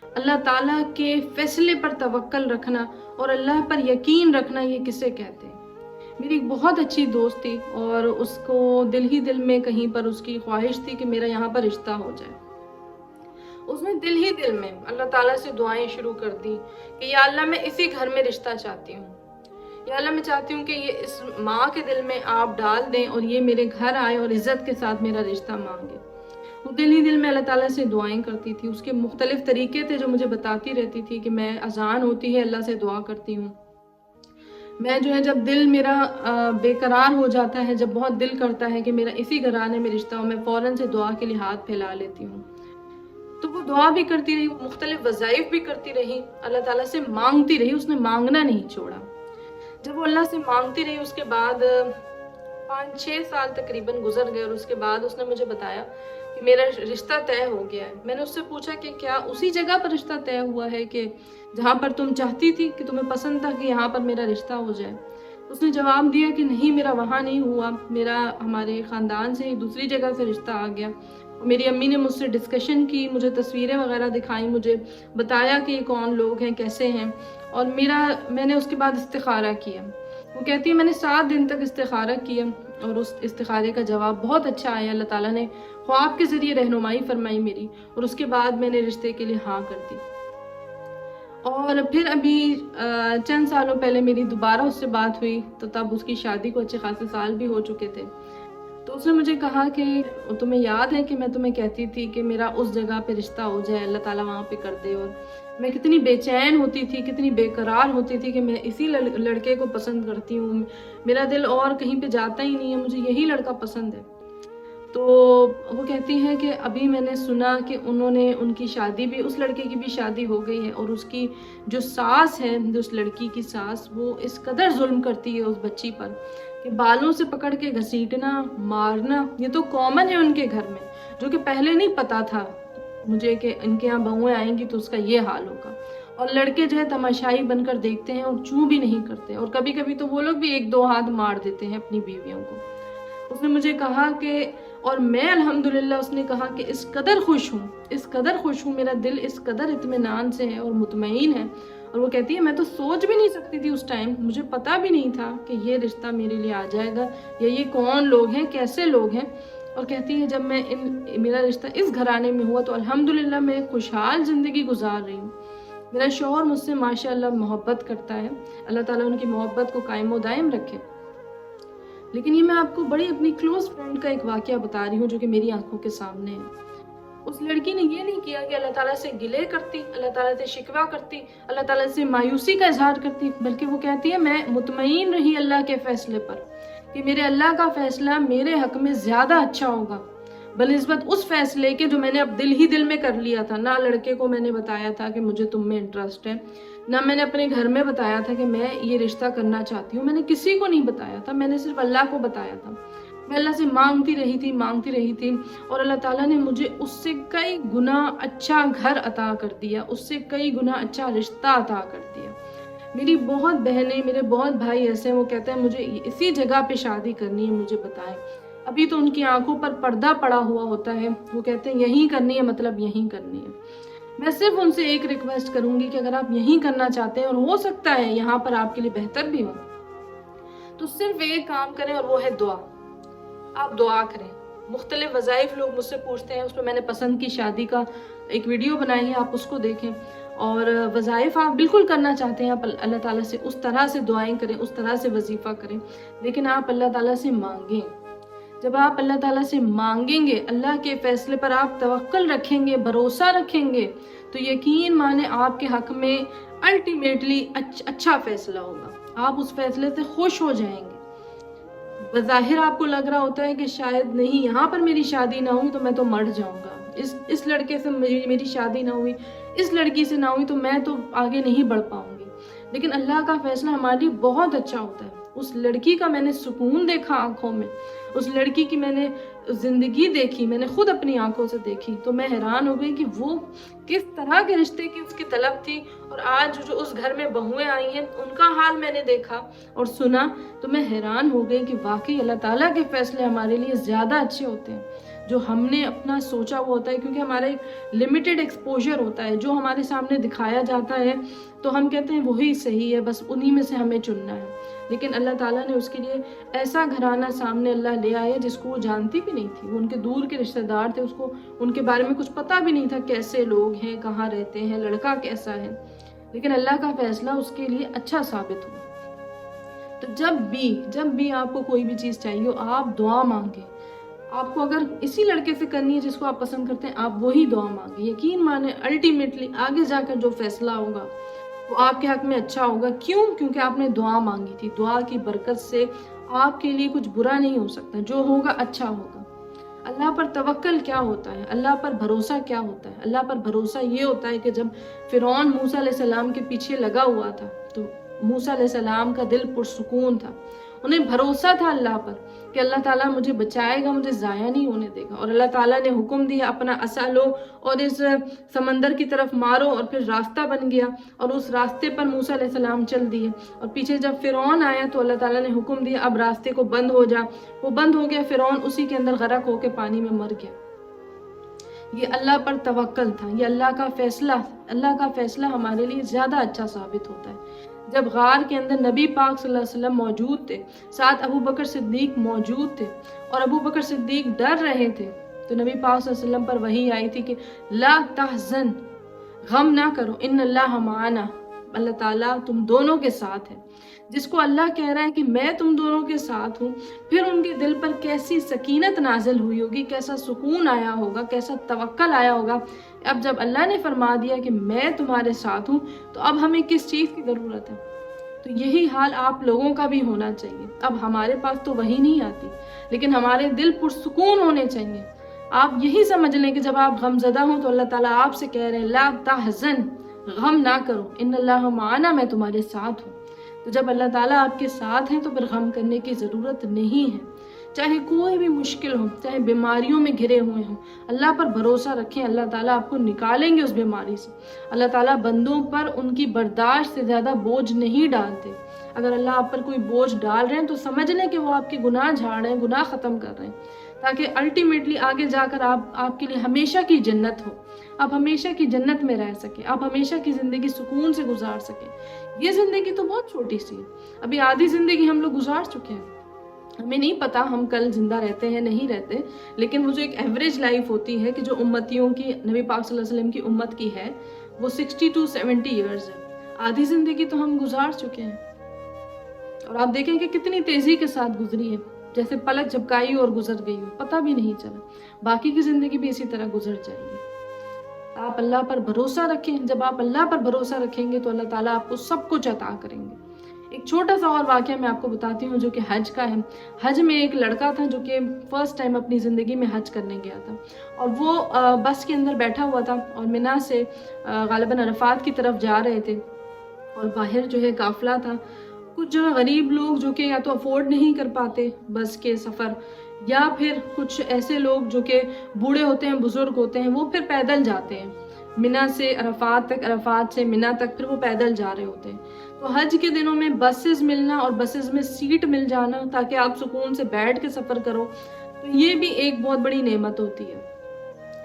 اللہ تعالیٰ کے فیصلے پر توکل رکھنا اور اللہ پر یقین رکھنا، یہ کسے کہتے ہیں؟ میری ایک بہت اچھی دوست تھی اور اس کو دل ہی دل میں کہیں پر اس کی خواہش تھی کہ میرا یہاں پر رشتہ ہو جائے۔ اس نے دل ہی دل میں اللہ تعالیٰ سے دعائیں شروع کر دی کہ یا اللہ میں اسی گھر میں رشتہ چاہتی ہوں، یا اللہ میں چاہتی ہوں کہ یہ اس ماں کے دل میں آپ ڈال دیں اور یہ میرے گھر آئے اور عزت کے ساتھ میرا رشتہ مانگے۔ وہ دل ہی دل میں اللہ تعالیٰ سے دعائیں کرتی تھی۔ اس کے مختلف طریقے تھے جو مجھے بتاتی رہتی تھی کہ میں اذان ہوتی ہے اللہ سے دعا کرتی ہوں، میں جو ہے جب دل میرا بے قرار ہو جاتا ہے، جب بہت دل کرتا ہے کہ میرا اسی گھرانے میں رشتہ ہو، میں فوراً سے دعا کے لیے ہاتھ پھیلا لیتی ہوں۔ تو وہ دعا بھی کرتی رہی، وہ مختلف وظائف بھی کرتی رہی، اللہ تعالیٰ سے مانگتی رہی، اس نے مانگنا نہیں چھوڑا۔ جب وہ اللہ سے مانگتی رہی، اس کے بعد 5-6 سال تقریباً گزر گئے اور اس کے بعد اس نے مجھے بتایا کہ میرا رشتہ طے ہو گیا ہے۔ میں نے اس سے پوچھا کہ کیا اسی جگہ پر رشتہ طے ہوا ہے کہ جہاں پر تم چاہتی تھی، کہ تمہیں پسند تھا کہ یہاں پر میرا رشتہ ہو جائے؟ اس نے جواب دیا کہ نہیں، میرا وہاں نہیں ہوا، میرا ہمارے خاندان سے دوسری جگہ سے رشتہ آ گیا۔ میری امی نے مجھ سے ڈسکشن کی، مجھے تصویریں وغیرہ دکھائیں، مجھے بتایا کہ یہ کون لوگ ہیں، کیسے ہیں، اور میں نے اس کے بعد استخارہ کیا۔ وہ کہتی ہے میں نے 7 دن تک استخارہ کیا اور اس استخارے کا جواب بہت اچھا آیا، اللہ تعالیٰ نے خواب کے ذریعے رہنمائی فرمائی میری، اور اس کے بعد میں نے رشتے کے لیے ہاں کر دی۔ اور پھر ابھی چند سالوں پہلے میری دوبارہ اس سے بات ہوئی، تو تب اس کی شادی کو اچھے خاصے سال بھی ہو چکے تھے۔ تو اس نے مجھے کہا کہ تمہیں یاد ہے کہ میں تمہیں کہتی تھی کہ میرا اس جگہ پہ رشتہ ہو جائے، اللہ تعالیٰ وہاں پہ کر دے، اور میں کتنی بے چین ہوتی تھی، کتنی بے قرار ہوتی تھی کہ میں اسی لڑکے کو پسند کرتی ہوں، میرا دل اور کہیں پہ جاتا ہی نہیں ہے، مجھے یہی لڑکا پسند ہے۔ تو وہ کہتی ہیں کہ ابھی میں نے سنا کہ انہوں نے ان کی شادی بھی، اس لڑکے کی بھی شادی ہو گئی ہے، اور اس کی جو ساس ہے، جو اس لڑکی کی ساس، وہ اس قدر ظلم کرتی ہے اس بچی پر کہ بالوں سے پکڑ کے گھسیٹنا، مارنا، یہ تو کامن ہے ان کے گھر میں، جو کہ پہلے نہیں پتا تھا مجھے کہ ان کے یہاں بہویں آئیں گی تو اس کا یہ حال ہوگا۔ اور لڑکے جو ہے تماشائی بن کر دیکھتے ہیں اور چوں بھی نہیں کرتے، اور کبھی کبھی تو وہ لوگ بھی 1-2 ہاتھ مار دیتے ہیں اپنی بیویوں کو۔ اس نے مجھے کہا کہ، اور میں الحمدللہ، اس نے کہا کہ اس قدر خوش ہوں، میرا دل اس قدر اطمینان سے ہے اور مطمئن ہے۔ اور وہ کہتی ہے میں تو سوچ بھی نہیں سکتی تھی اس ٹائم، مجھے پتا بھی نہیں تھا کہ یہ رشتہ میرے لیے آ جائے گا، یا یہ کون لوگ ہیں، کیسے لوگ ہیں۔ اور کہتی ہے جب میرا رشتہ اس گھرانے میں ہوا تو الحمدللہ میں خوشحال زندگی گزار رہی ہوں۔ میرا شوہر مجھ سے ماشاءاللہ محبت کرتا ہے، اللہ تعالیٰ ان کی محبت کو قائم و دائم رکھے۔ لیکن یہ میں آپ کو بڑی اپنی کلوز فرینڈ کا ایک واقعہ بتا رہی ہوں جو کہ میری آنکھوں کے سامنے ہے۔ اس لڑکی نے یہ نہیں کیا کہ اللہ تعالیٰ سے گلے کرتی، اللہ تعالیٰ سے شکوہ کرتی، اللہ تعالیٰ سے مایوسی کا اظہار کرتی، بلکہ وہ کہتی ہے میں مطمئن رہی اللہ کے فیصلے پر کہ میرے اللہ کا فیصلہ میرے حق میں زیادہ اچھا ہوگا بنسبت اس فیصلے کے جو میں نے اب دل ہی دل میں کر لیا تھا۔ نہ لڑکے کو میں نے بتایا تھا کہ مجھے تم میں انٹرسٹ ہے، نہ میں نے اپنے گھر میں بتایا تھا کہ میں یہ رشتہ کرنا چاہتی ہوں، میں نے کسی کو نہیں بتایا تھا، میں نے صرف اللہ کو بتایا تھا۔ میں اللہ سے مانگتی رہی تھی اور اللہ تعالیٰ نے مجھے اس سے کئی گنا اچھا گھر عطا کر دیا، اس سے کئی گنا اچھا رشتہ عطا کر دیا۔ میری بہت بہنیں، میرے بہت بھائی ایسے ہیں، وہ کہتے ہیں مجھے اسی جگہ پہ شادی کرنی ہے، مجھے بتائیں۔ ابھی تو ان کی آنکھوں پر پردہ پڑا ہوا ہوتا ہے، وہ کہتے ہیں یہیں کرنی ہے، مطلب یہیں کرنی ہے۔ میں صرف ان سے ایک ریکویسٹ کروں گی کہ اگر آپ یہیں کرنا چاہتے ہیں اور ہو سکتا ہے یہاں پر آپ کے لیے بہتر بھی ہو، تو صرف ایک کام کریں اور وہ ہے دعا۔ آپ دعا کریں۔ مختلف وظائف لوگ مجھ سے پوچھتے ہیں، اس پہ میں نے پسند کی شادی کا ایک ویڈیو بنائی ہے، آپ اس کو دیکھیں۔ اور وظائف آپ بالکل کرنا چاہتے ہیں، آپ اللہ تعالیٰ سے اس طرح سے دعائیں کریں، اس طرح سے وظیفہ کریں، لیکن آپ اللہ تعالیٰ سے مانگیں۔ جب آپ اللہ تعالیٰ سے مانگیں گے، اللہ کے فیصلے پر آپ توکل رکھیں گے، بھروسہ رکھیں گے، تو یقین مانے آپ کے حق میں الٹیمیٹلی اچھا فیصلہ ہوگا، آپ اس فیصلے سے خوش ہو جائیں گے۔ بظاہر آپ کو لگ رہا ہوتا ہے کہ شاید نہیں، یہاں پر میری شادی نہ ہوئی تو میں تو مر جاؤں گا، اس لڑکے سے میری شادی نہ ہوئی، اس لڑکی سے نہ ہوئی تو میں تو آگے نہیں بڑھ پاؤں گی۔ لیکن اللہ کا فیصلہ ہمارے لیے بہت اچھا ہوتا ہے۔ اس لڑکی کا میں نے سکون دیکھا آنکھوں میں، اس لڑکی کی میں نے زندگی دیکھی، میں نے خود اپنی آنکھوں سے دیکھی، تو میں حیران ہو گئی کہ وہ کس طرح کے رشتے کی اس کی طلب تھی، اور آج جو اس گھر میں بہویں آئی ہیں ان کا حال میں نے دیکھا اور سنا، تو میں حیران ہو گئی کہ واقعی اللہ تعالیٰ کے فیصلے ہمارے لیے زیادہ اچھے ہوتے ہیں۔ جو ہم نے اپنا سوچا وہ ہوتا ہے، کیونکہ ہمارا ایک لمیٹڈ ایکسپوجر ہوتا ہے، جو ہمارے سامنے دکھایا جاتا ہے تو ہم کہتے ہیں وہی صحیح ہے، بس انہی میں سے ہمیں چننا ہے. لیکن اللہ تعالیٰ نے اس کے لیے ایسا گھرانہ سامنے اللہ لے آیا جس کو وہ جانتی بھی نہیں تھی. وہ ان کے دور کے رشتہ دار تھے، اس کو ان کے بارے میں کچھ پتہ بھی نہیں تھا، کیسے لوگ ہیں، کہاں رہتے ہیں، لڑکا کیسا ہے. لیکن اللہ کا فیصلہ اس کے لیے اچھا ثابت ہوا. تو جب بھی آپ کو کوئی بھی چیز چاہیے ہو، آپ دعا مانگیں. آپ کو اگر اسی لڑکے سے کرنی ہے جس کو آپ پسند کرتے ہیں، آپ وہی دعا مانگیں. یقین مانیں الٹیمیٹلی آگے جا کر جو فیصلہ ہوگا وہ آپ کے حق میں اچھا ہوگا. کیوں؟ کیونکہ آپ نے دعا مانگی تھی. دعا کی برکت سے آپ کے لیے کچھ برا نہیں ہو سکتا، جو ہوگا اچھا ہوگا. اللہ پر توکل کیا ہوتا ہے؟ اللہ پر بھروسہ کیا ہوتا ہے؟ اللہ پر بھروسہ یہ ہوتا ہے کہ جب فرعون موسیٰ علیہ السلام کے پیچھے لگا ہوا تھا تو موسیٰ علیہ السلام کا دل پرسکون تھا. انہیں بھروسہ تھا اللہ پر کہ اللہ تعالیٰ مجھے بچائے گا، مجھے ضائع نہیں ہونے دے گا. اور اللہ تعالیٰ نے حکم دیا اپنا عصا لو اور اس سمندر کی طرف مارو، اور پھر راستہ بن گیا اور اس راستے پر موسیٰ علیہ السلام چل دیے. اور پیچھے جب فرعون آیا تو اللہ تعالیٰ نے حکم دیا اب راستے کو بند ہو جا. وہ بند ہو گیا، فرعون اسی کے اندر غرق ہو کے پانی میں مر گیا. یہ اللہ پر توکل تھا. یہ اللہ کا فیصلہ ہمارے لیے زیادہ اچھا ثابت ہوتا ہے. جب غار کے اندر نبی پاک صلی اللہ علیہ وسلم موجود تھے، ساتھ ابو بکر صدیق موجود تھے، اور ابو بکر صدیق ڈر رہے تھے، تو نبی پاک صلی اللہ علیہ وسلم پر وحی آئی تھی کہ لا تحزن، غم نہ کرو، ان اللہ معنا، اللہ تعالیٰ تم دونوں کے ساتھ ہے. جس کو اللہ کہہ رہا ہے کہ میں تم دونوں کے ساتھ ہوں، پھر ان کے دل پر کیسی سکینت نازل ہوئی ہوگی، کیسا سکون آیا ہوگا، کیسا توکل آیا ہوگا. اب جب اللہ نے فرما دیا کہ میں تمہارے ساتھ ہوں تو اب ہمیں کس چیز کی ضرورت ہے؟ تو یہی حال آپ لوگوں کا بھی ہونا چاہیے. اب ہمارے پاس تو وہی نہیں آتی، لیکن ہمارے دل پرسکون ہونے چاہیے. آپ یہی سمجھ لیں کہ جب آپ غم زدہ ہوں تو اللہ تعالیٰ آپ سے کہہ رہے ہیں لا تحزن، غم نہ کرو، ان اللہ معنا، میں تمہارے ساتھ ہوں. تو جب اللہ تعالیٰ آپ کے ساتھ ہیں تو پھر غم کرنے کی ضرورت نہیں ہے. چاہے کوئی بھی مشکل ہو، چاہے بیماریوں میں گھرے ہوئے ہوں، اللہ پر بھروسہ رکھیں، اللہ تعالیٰ آپ کو نکالیں گے اس بیماری سے. اللہ تعالیٰ بندوں پر ان کی برداشت سے زیادہ بوجھ نہیں ڈالتے. اگر اللہ آپ پر کوئی بوجھ ڈال رہے ہیں تو سمجھ لیں کہ وہ آپ کے گناہ جھاڑ رہے ہیں، گناہ ختم کر رہے ہیں، تاکہ الٹیمیٹلی آگے جا کر آپ کے لیے ہمیشہ کی جنت ہو. آپ ہمیشہ کی جنت میں رہ سکیں، آپ ہمیشہ کی زندگی سکون سے گزار سکیں. یہ زندگی تو بہت چھوٹی سی ہے، ابھی آدھی زندگی ہم لوگ گزار چکے ہیں. ہمیں نہیں پتا ہم کل زندہ رہتے ہیں نہیں رہتے، لیکن وہ جو ایک ایوریج لائف ہوتی ہے کہ جو امتیوں کی، نبی پاک صلی اللہ علیہ وسلم کی امت کی ہے، وہ 60 to 70 ایئرز ہے. آدھی زندگی تو ہم گزار چکے ہیں، اور آپ دیکھیں کہ کتنی تیزی کے ساتھ گزری ہے، جیسے پلک جھپکائی اور گزر گئی ہو، پتہ بھی نہیں چلا. باقی کی زندگی بھی اسی طرح گزر جائے گی. آپ اللہ پر بھروسہ رکھیں. جب آپ اللہ پر بھروسہ رکھیں گے تو اللہ تعالیٰ آپ کو سب کچھ عطا کریں گے. ایک چھوٹا سا اور واقعہ میں آپ کو بتاتی ہوں جو کہ حج کا ہے. حج میں ایک لڑکا تھا جو کہ فرسٹ ٹائم اپنی زندگی میں حج کرنے گیا تھا، اور وہ بس کے اندر بیٹھا ہوا تھا اور منا سے غالباً عرفات کی طرف جا رہے تھے، اور باہر جو ہے قافلہ تھا. کچھ جو غریب لوگ جو کہ یا تو افورڈ نہیں کر پاتے بس کے سفر، یا پھر کچھ ایسے لوگ جو کہ بوڑھے ہوتے ہیں، بزرگ ہوتے ہیں، وہ پھر پیدل جاتے ہیں منا سے عرفات تک، عرفات سے منا تک، پھر وہ پیدل جا رہے ہوتے ہیں. تو حج کے دنوں میں بسز ملنا اور بسز میں سیٹ مل جانا تاکہ آپ سکون سے بیٹھ کے سفر کرو، تو یہ بھی ایک بہت بڑی نعمت ہوتی ہے.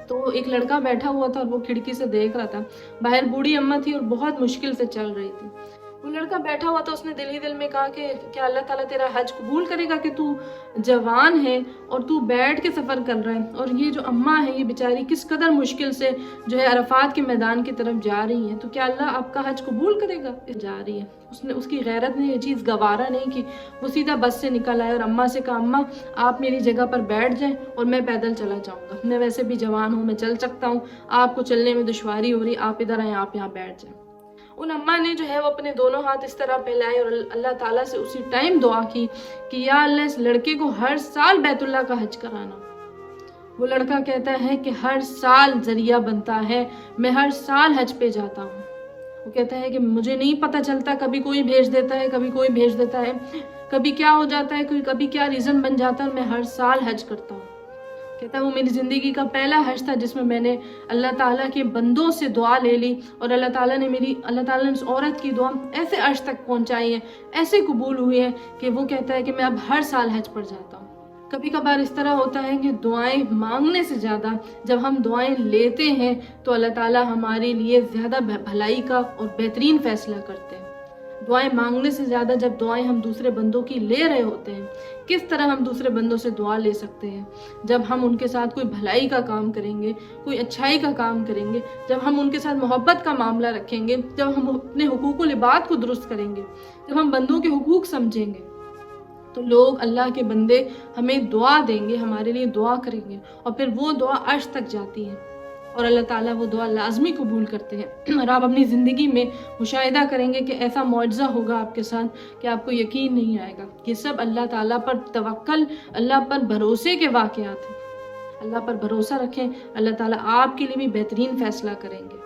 تو ایک لڑکا بیٹھا ہوا تھا اور وہ کھڑکی سے دیکھ رہا تھا. باہر بوڑھی اماں تھی اور بہت مشکل سے چل رہی تھی. وہ لڑکا بیٹھا ہوا تھا، اس نے دل ہی دل میں کہا کہ کیا اللہ تعالیٰ تیرا حج قبول کرے گا کہ تو جوان ہے اور تو بیٹھ کے سفر کر رہا ہے، اور یہ جو اماں ہے یہ بیچاری کس قدر مشکل سے جو ہے عرفات کے میدان کی طرف جا رہی ہیں، تو کیا اللہ آپ کا حج قبول کرے گا؟ جا رہی ہے. اس کی غیرت نے یہ چیز گوارا نہیں کی. وہ سیدھا بس سے نکل آئے اور اماں سے کہا اماں آپ میری جگہ پر بیٹھ جائیں اور میں پیدل چلا جاؤں گا، میں ویسے بھی جوان ہوں، میں چل سکتا ہوں، آپ کو چلنے میں دشواری ہو رہی، آپ ادھر آئیں، آپ یہاں بیٹھ جائیں. ان اماں نے جو ہے وہ اپنے دونوں ہاتھ اس طرح پھیلائے اور اللہ تعالیٰ سے اسی ٹائم دعا کی کہ یا اللہ اس لڑکے کو ہر سال بیت اللہ کا حج کرانا. وہ لڑکا کہتا ہے کہ ہر سال ذریعہ بنتا ہے، میں ہر سال حج پہ جاتا ہوں. وہ کہتا ہے کہ مجھے نہیں پتہ چلتا، کبھی کوئی بھیج دیتا ہے، کبھی کوئی بھیج دیتا ہے، کبھی کیا ہو جاتا ہے، کبھی کیا ریزن بن جاتا ہے، اور میں ہر سال حج کرتا ہوں. کہتا ہے وہ میری زندگی کا پہلا حج تھا جس میں نے اللہ تعالیٰ کے بندوں سے دعا لے لی، اور اللہ تعالیٰ نے اس عورت کی دعا ایسے عرش تک پہنچائی ہے، ایسے قبول ہوئی ہے کہ وہ کہتا ہے کہ میں اب ہر سال حج پر جاتا ہوں. کبھی کبھار اس طرح ہوتا ہے کہ دعائیں مانگنے سے زیادہ جب ہم دعائیں لیتے ہیں تو اللہ تعالیٰ ہمارے لیے زیادہ بھلائی کا اور بہترین فیصلہ کرتے ہیں۔ دعائیں مانگنے سے زیادہ جب دعائیں ہم دوسرے بندوں کی لے رہے ہوتے ہیں، کس طرح ہم دوسرے بندوں سے دعا لے سکتے ہیں؟ جب ہم ان کے ساتھ کوئی بھلائی کا کام کریں گے، کوئی اچھائی کا کام کریں گے، جب ہم ان کے ساتھ محبت کا معاملہ رکھیں گے، جب ہم اپنے حقوق و لباد کو درست کریں گے، جب ہم بندوں کے حقوق سمجھیں گے، تو لوگ، اللہ کے بندے ہمیں دعا دیں گے، ہمارے لیے دعا کریں گے، اور پھر وہ دعا عرش تک جاتی ہے اور اللہ تعالیٰ وہ دعا لازمی قبول کرتے ہیں۔ اور آپ اپنی زندگی میں مشاہدہ کریں گے کہ ایسا معجزہ ہوگا آپ کے ساتھ کہ آپ کو یقین نہیں آئے گا۔ یہ سب اللہ تعالیٰ پر توکل، اللہ پر بھروسے کے واقعات ہیں۔ اللہ پر بھروسہ رکھیں، اللہ تعالیٰ آپ کے لیے بھی بہترین فیصلہ کریں گے۔